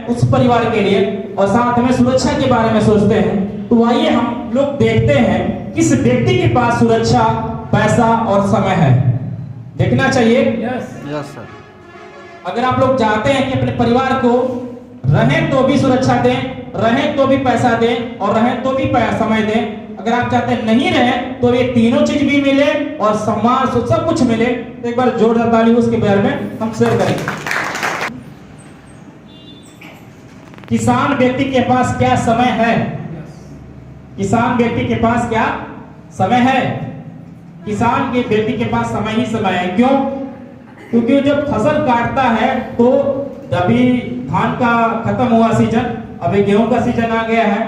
उस परिवार के लिए और साथ में सुरक्षा के बारे में सोचते हैं, तो आइए हम लोग देखते हैं किस व्यक्ति के पास सुरक्षा, पैसा और समय है। देखना चाहिए। Yes sir. अगर आप लोग चाहते हैं कि अपने परिवार को रहें तो भी सुरक्षा दें, रहें तो भी पैसा दें और रहें तो भी समय दें, अगर आप चाहते हैं नहीं रहे तो ये तीनों चीज भी मिले और सम्मान सब कुछ मिले, तो एक बार जोरदार ताली उसके बारे में हम शेयर करेंगे। किसान व्यक्ति के पास क्या समय है? किसान व्यक्ति के पास क्या समय है? किसान के व्यक्ति के पास समय ही समय है। क्यों? क्योंकि जब फसल काटता है तो अभी धान का खत्म हुआ सीजन, अभी गेहूं का सीजन आ गया है,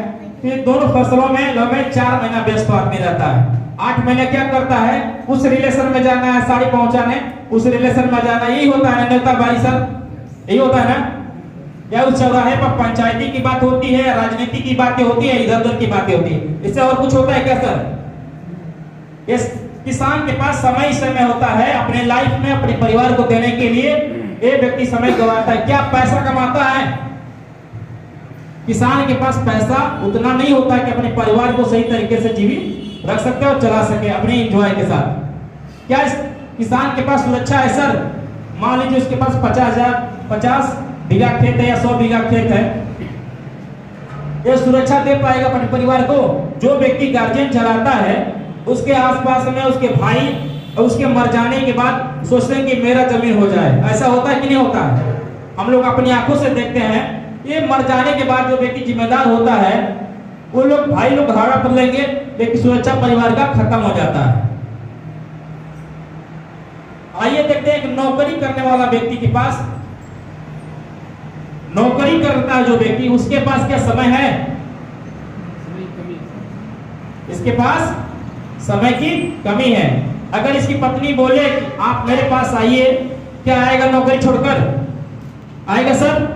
फिर दोनों फसलों में लगभग 4 महीना व्यस्त आदमी रहता है। 8 महीने क्या करता है? उस रिलेशन में जाना है, साड़ी पहुंचाने, उस रिलेशन में जाना, यही होता है ना नेता भाई सर, यही होता है ना? या उस चौराहे पर पंचायती की बात होती है, राजनीति की बातें होती है, इधर उधर की बातें होती है, इससे और कुछ होता है क्या सर? इस किसान के पास समय ही समय होता है अपने लाइफ में अपने परिवार को देने के लिए। ये व्यक्ति समय गंवाता है। क्या पैसा कमाता है? किसान के पास पैसा उतना नहीं होता कि अपने परिवार को सही तरीके से जीवित रख सकते और चला सके अपने एंजॉय के साथ। क्या इस किसान के पास सुरक्षा है सर? मान लीजिए उसके पास 50 बीघा खेत है या 100 बीघा खेत है, ये सुरक्षा दे पाएगा अपने परिवार को? जो व्यक्ति गार्जियन चलाता है उसके आसपास में उसके भाई और उसके मर जाने के बाद सोचते हैं कि मेरा जमीन हो जाए, ऐसा होता है कि नहीं होता है? हम लोग अपनी आंखों से देखते हैं, ये मर जाने के बाद जो व्यक्ति जिम्मेदार होता है वो लोग भाई लोग भाड़ा पर लेंगे, लेकिन सुरक्षा परिवार का खत्म हो जाता है। आइए देखते हैं कि नौकरी करने वाला व्यक्ति के पास, नौकरी करता है जो व्यक्ति, उसके पास क्या समय है? इसके पास समय की कमी है। अगर इसकी पत्नी बोले आप मेरे पास आइए, क्या आएगा नौकरी छोड़कर? आएगा सर?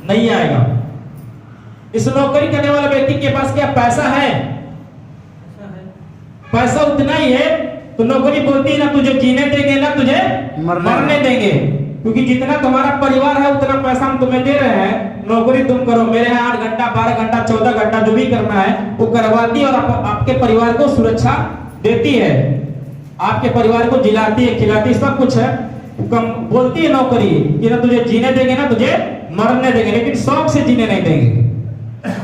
नहीं आएगा। इस नौकरी करने वाले व्यक्ति के पास क्या पैसा है? पैसा उतना ही है तो नौकरी बोलती है ना तुझे जीने देंगे ना तुझे मरने देंगे, क्योंकि जितना तुम्हारा परिवार है उतना पैसा हम तुम्हें दे रहे हैं, नौकरी तुम करो, मेरे यहाँ 8 घंटा 12 घंटा 14 घंटा जो भी करना है वो करवाती है और आपके परिवार को सुरक्षा देती है, आपके परिवार को जिलाती है, खिलाती है, सब कुछ है। बोलती है नौकरी कि ना तुझे जीने देंगे ना तुझे मरने देंगे, लेकिन शौक से जीने नहीं देंगे।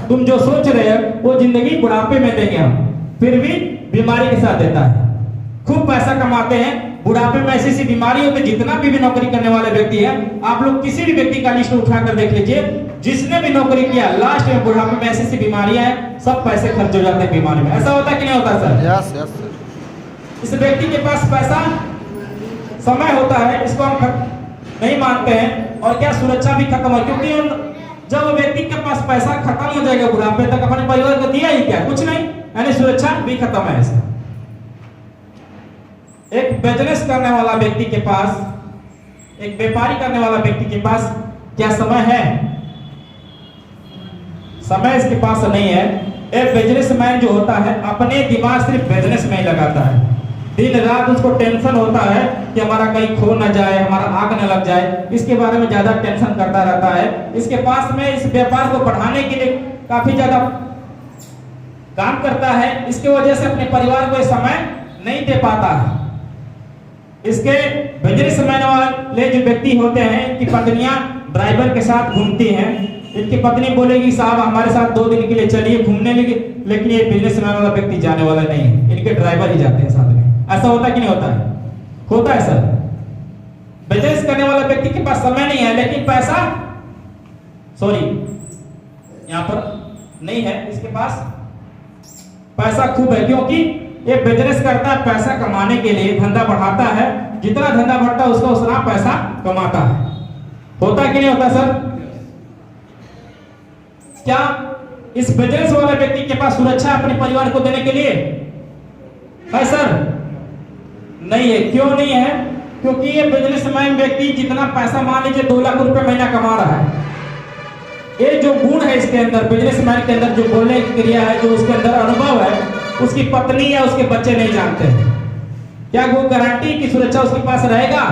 तुम जो सोच रहे हो वो जिंदगी बुढ़ापे में देंगे हम, फिर भी बीमारी के साथ देता है। खूब पैसा कमाते हैं, बुढ़ापे में ऐसी ऐसी बीमारी होती है। जितना भी नौकरी करने वाले व्यक्ति है, आप लोग किसी भी व्यक्ति का लिस्ट उठाकर देख लीजिए, जिसने भी नौकरी किया लास्ट में बुढ़ापे में ऐसी ऐसी बीमारियां हैं, सब पैसे खर्च हो जाते हैं बीमारी में। ऐसा होता है कि नहीं होता सर? Yes yes sir. इस व्यक्ति के पास पैसा समय होता है, इसको हम नहीं मानते हैं, और क्या सुरक्षा भी खत्म है, क्योंकि जब व्यक्ति के पास पैसा खत्म हो जाएगा बुढ़ापे तक, अपने परिवार को दिया ही क्या? कुछ नहीं, यानी सुरक्षा भी खत्म है। ऐसा एक बिजनेस करने वाला व्यक्ति के पास, एक व्यापारी करने वाला व्यक्ति के पास क्या समय है? समय इसके पास नहीं है। एक बिजनेसमैन जो होता है अपने दिमाग सिर्फ बिजनेस में ही लगाता है, दिन रात उसको टेंशन होता है कि हमारा कहीं खो न जाए, हमारा आग न लग जाए, इसके बारे में ज्यादा टेंशन करता रहता है। इसके पास में इस व्यापार को बढ़ाने के लिए काफी ज्यादा काम करता है, इसके वजह से अपने परिवार को समय नहीं दे पाता है। इसके बिजनेसमैन वाले जो व्यक्ति होते हैं, इनकी पत्नियां ड्राइवर के साथ घूमती हैं, इनकी पत्नी बोलेगी साहब हमारे साथ 2 दिन के लिए चलिए घूमने लगे, लेकिन ये बिजनेसमैन वाला व्यक्ति जाने वाला नहीं है, इनके ड्राइवर ही जाते हैं साथ में। ऐसा होता है कि नहीं होता है? होता है सर। बिजनेस करने वाला व्यक्ति के पास समय नहीं है, लेकिन पैसा यहाँ पर नहीं है, इसके पास पैसा खूब है, क्योंकि ये बिजनेस करता है पैसा कमाने के लिए, धंधा बढ़ाता है, जितना धंधा बढ़ता है उसका उतना पैसा कमाता है। होता है कि नहीं होता सर? क्या इस बिजनेस वाले व्यक्ति के पास सुरक्षा अपने परिवार को देने के लिए है सर? नहीं है। क्यों नहीं है? क्योंकि ये बिजनेसमैन व्यक्ति जितना पैसा, मान लीजिए 2 लाख रुपए महीना कमा रहा है, ये जो गुण है इसके अंदर, बिजनेसमैन के अंदर जो बोलने की क्रिया है, जो उसके अंदर अनुभव है, उसकी पत्नी या उसके बच्चे नहीं जानते हैं। क्या वो गारंटी की सुरक्षा उसके पास रहेगा?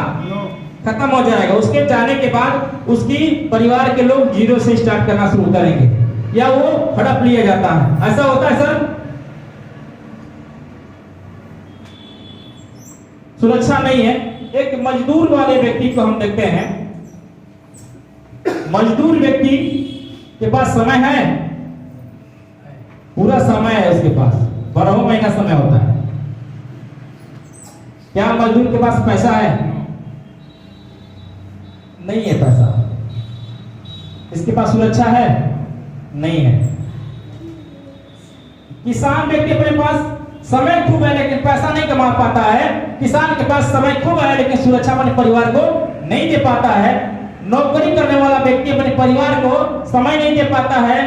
खत्म हो जाएगा। उसके जाने के बाद उसकी परिवार के लोग जीरो से स्टार्ट करना शुरू करेंगे या वो हड़प लिया जाता है। ऐसा होता है सर? सुरक्षा नहीं है। एक मजदूर वाले व्यक्ति को हम देखते हैं, मजदूर व्यक्ति के पास समय है, पूरा समय है उसके पास, 12 महीना समय होता है। क्या मजदूर के पास पैसा है? नहीं है पैसा। इसके पास सुरक्षा है? नहीं है। किसान व्यक्ति अपने पास समय खूब है लेकिन पैसा नहीं कमा पाता है। किसान के पास समय खूब है लेकिन सुरक्षा अपने परिवार को नहीं दे पाता है। नौकरी करने वाला व्यक्ति अपने परिवार को समय नहीं दे पाता है।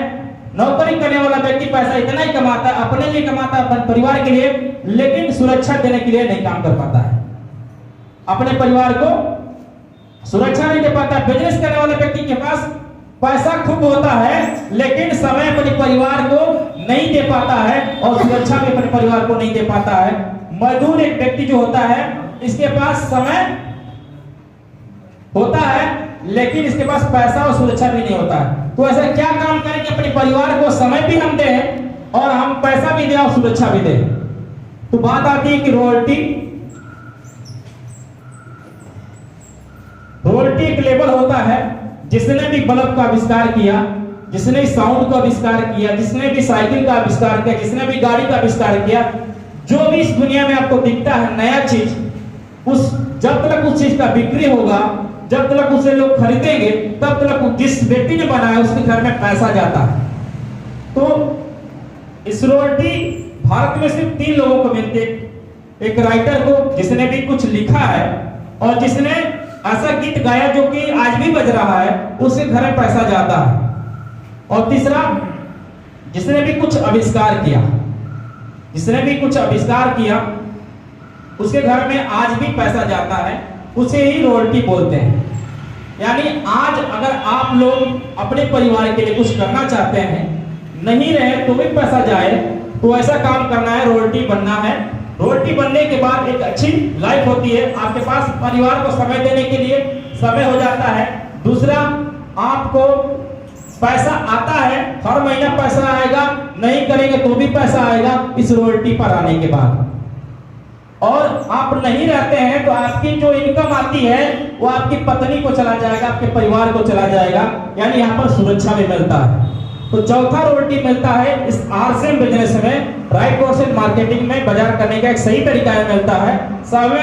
नौकरी करने वाला व्यक्ति पैसा इतना ही कमाता है, अपने लिए कमाता है, अपने परिवार के लिए, लेकिन सुरक्षा देने के लिए नहीं काम कर पाता है। अपने परिवार को सुरक्षा नहीं दे पाता। बिजनेस करने वाले व्यक्ति के पास पैसा खूब होता है लेकिन समय अपने परिवार को नहीं दे पाता है और सुरक्षा भी अपने परिवार को नहीं दे पाता है। मजदूर एक व्यक्ति जो होता है, इसके पास समय होता है लेकिन इसके पास पैसा और सुरक्षा भी नहीं होता है। तो ऐसा क्या काम करें कि अपने परिवार को समय भी हम दें और हम पैसा भी दें और सुरक्षा भी दें? तो बात आती है कि रॉयल्टी एक लेवल होता है। जिसने भी बल्ब का आविष्कार किया, जिसने साउंड का आविष्कार किया, जिसने भी साइकिल का आविष्कार किया, जिसने भी गाड़ी का आविष्कार किया, जो भी इस दुनिया में आपको दिखता है नया चीज, उस जब तक उस चीज का बिक्री होगा, जब तक उसे लोग खरीदेंगे, तब तक जिस व्यक्ति ने बनाया उसके घर में पैसा जाता है। तो इस रॉयल्टी भारत में सिर्फ 3 लोगों को मिलती है। एक राइटर को जिसने भी कुछ लिखा है और जिसने ऐसा गीत गाया जो कि आज भी बज रहा है, उसके घर में पैसा जाता है। और तीसरा, जिसने भी कुछ आविष्कार किया, जिसने भी कुछ आविष्कार किया उसके घर में आज भी पैसा जाता है, उसे ही रॉयल्टी बोलते हैं। यानी आज अगर आप लोग अपने परिवार के लिए कुछ करना चाहते हैं, नहीं रहे तो भी पैसा जाए, तो ऐसा काम करना है, रॉयल्टी बनना है। रॉयल्टी बनने के बाद एक अच्छी लाइफ होती है, आपके पास परिवार को समय देने के लिए समय हो जाता है। दूसरा, आपको पैसा आता है, हर महीना पैसा आएगा, नहीं करेंगे तो भी पैसा आएगा इस रॉयल्टी पर आने के बाद। और आप नहीं रहते हैं तो आपकी जो इनकम आती है वो आपकी पत्नी को चला जाएगा, आपके परिवार को चला जाएगा, यानी यहाँ पर सुरक्षा भी मिलता है। तो चौथा रॉयल्टी मिलता है इस आरसीएम बिजनेस में, राइट पर्सन मार्केटिंग में बाजार करने का एक सही तरीका मिलता है।